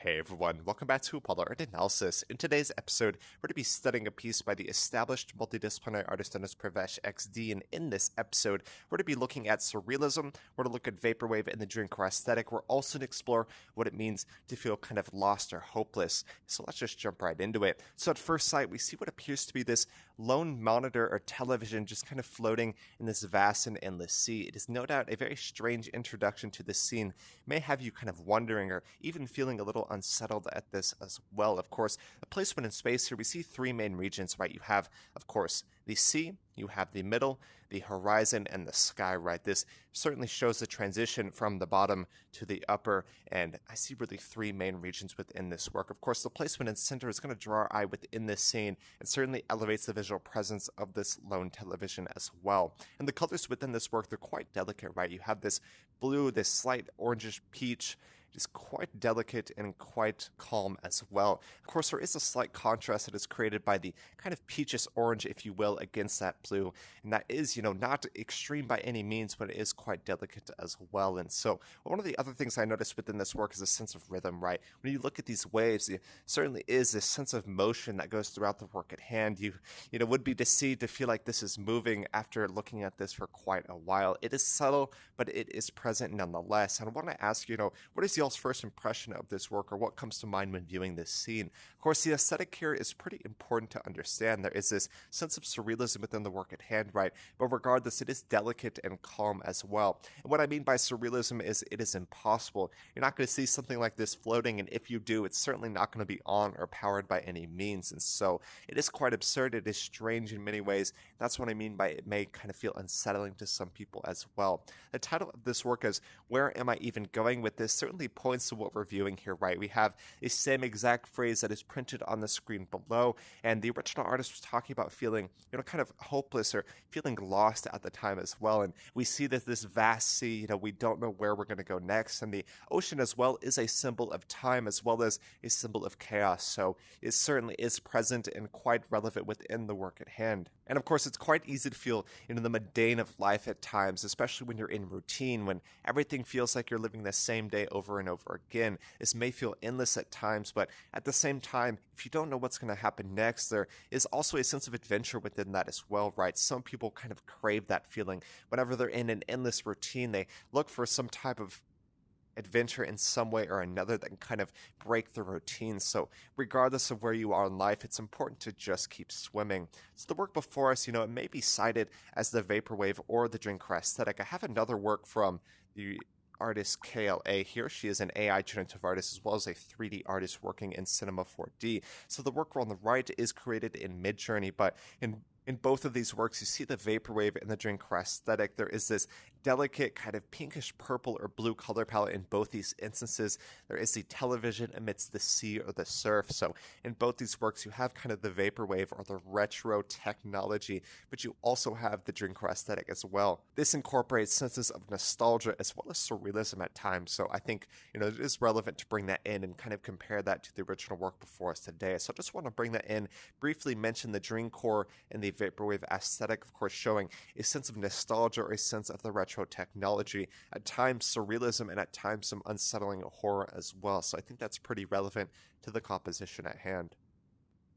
Hey everyone, welcome back to Polar Art Analysis. In today's episode, we're going to be studying a piece by the established multidisciplinary artist known as PurveshXD, and in this episode, we're going to be looking at Surrealism, we're going to look at Vaporwave and the Dreamcore aesthetic, we're also going to explore what it means to feel kind of lost or hopeless. So let's just jump right into it. So at first sight, we see what appears to be this lone monitor or television just kind of floating in this vast and endless sea. It is no doubt a very strange introduction to this scene. It may have you kind of wondering or even feeling a little unsettled at this as well. Of course, the placement in space here, we see three main regions, right? You have, of course, the sea, you have the middle, the horizon, and the sky, right? This certainly shows the transition from the bottom to the upper, and I see really three main regions within this work. Of course, the placement in center is going to draw our eye within this scene and certainly elevates the visual presence of this lone television as well. And the colors within this work, they're quite delicate, right? You have this blue, this slight orangish peach. It is quite delicate and quite calm as well. Of course, there is a slight contrast that is created by the kind of peachish orange, if you will, against that blue. And that is, not extreme by any means, but it is quite delicate as well. And so one of the other things I noticed within this work is a sense of rhythm, right? When you look at these waves, there certainly is this sense of motion that goes throughout the work at hand. You would be deceived to feel like this is moving after looking at this for quite a while. It is subtle, but it is present nonetheless. And I want to ask, what is y'all's first impression of this work, or what comes to mind when viewing this scene? Of course, the aesthetic here is pretty important to understand. There is this sense of surrealism within the work at hand, right? But regardless, it is delicate and calm as well. And what I mean by surrealism is it is impossible. You're not going to see something like this floating, and if you do, it's certainly not going to be on or powered by any means. And so it is quite absurd. It is strange in many ways. That's what I mean by it may kind of feel unsettling to some people as well. The title of this work is Where Am I Even Going With This? Certainly points to what we're viewing here, right? We have the same exact phrase that is printed on the screen below, and the original artist was talking about feeling, kind of hopeless or feeling lost at the time as well. And we see that this vast sea, we don't know where we're going to go next, and the ocean as well is a symbol of time as well as a symbol of chaos. So it certainly is present and quite relevant within the work at hand. And of course, it's quite easy to feel, the mundane of life at times, especially when you're in routine, when everything feels like you're living the same day over and over again. This may feel endless at times, but at the same time, if you don't know what's going to happen next, there is also a sense of adventure within that as well, right? Some people kind of crave that feeling. Whenever they're in an endless routine, they look for some type of adventure in some way or another that can kind of break the routine. So regardless of where you are in life, it's important to just keep swimming. So the work before us, it may be cited as the Vaporwave or the Dreamcore aesthetic. I have another work from the artist KLA here. She is an AI generative artist as well as a 3D artist working in Cinema 4D. So the work on the right is created in Midjourney, but in both of these works, you see the Vaporwave and the Dreamcore aesthetic. There is this delicate kind of pinkish purple or blue color palette in both these instances. There is the television amidst the sea or the surf. So in both these works, you have kind of the Vaporwave or the retro technology, but you also have the Dreamcore aesthetic as well. This incorporates senses of nostalgia as well as surrealism at times. So I think, it is relevant to bring that in and kind of compare that to the original work before us today. So I just want to bring that in, briefly mention the Dreamcore and the Vaporwave aesthetic, of course, showing a sense of nostalgia or a sense of the retro technology, at times surrealism, and at times some unsettling horror as well. So I think that's pretty relevant to the composition at hand.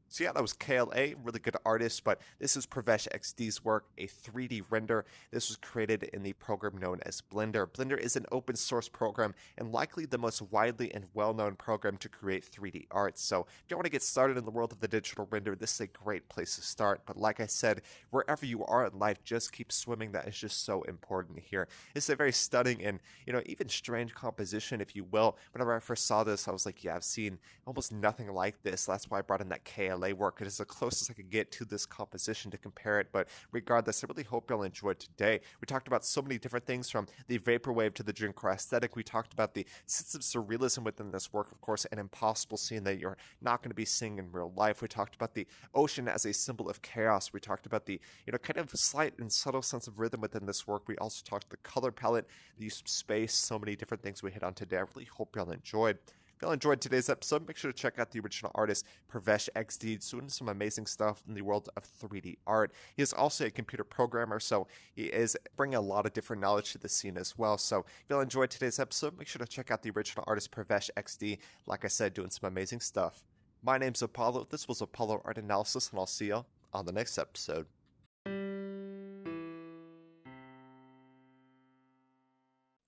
So yeah, that was KLA, really good artist, but this is PurveshXD's work, a 3D render. This was created in the program known as Blender. Blender is an open source program and likely the most widely and well-known program to create 3D art. So if you want to get started in the world of the digital render, this is a great place to start. But like I said, wherever you are in life, just keep swimming. That is just so important here. It's a very stunning and, even strange composition, if you will. Whenever I first saw this, I was like, yeah, I've seen almost nothing like this. That's why I brought in that KLA work. It is the closest I could get to this composition to compare it, but regardless, I really hope y'all enjoyed today. We talked about so many different things, from the Vaporwave to the Dreamcore aesthetic. We talked about the sense of surrealism within this work, of course, an impossible scene that you're not going to be seeing in real life. We talked about the ocean as a symbol of chaos. We talked about the, kind of slight and subtle sense of rhythm within this work. We also talked the color palette, the use of space, so many different things we hit on today. I really hope y'all enjoyed. If y'all enjoyed today's episode, make sure to check out the original artist, PurveshXD, doing some amazing stuff in the world of 3D art. He is also a computer programmer, so he is bringing a lot of different knowledge to the scene as well. So if y'all enjoyed today's episode, make sure to check out the original artist, PurveshXD, like I said, doing some amazing stuff. My name's Apollo, this was Apollo Art Analysis, and I'll see y'all on the next episode.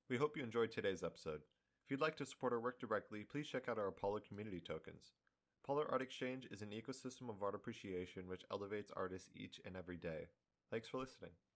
We hope you enjoyed today's episode. If you'd like to support our work directly, please check out our Apollo community tokens. Apollo Art Exchange is an ecosystem of art appreciation which elevates artists each and every day. Thanks for listening.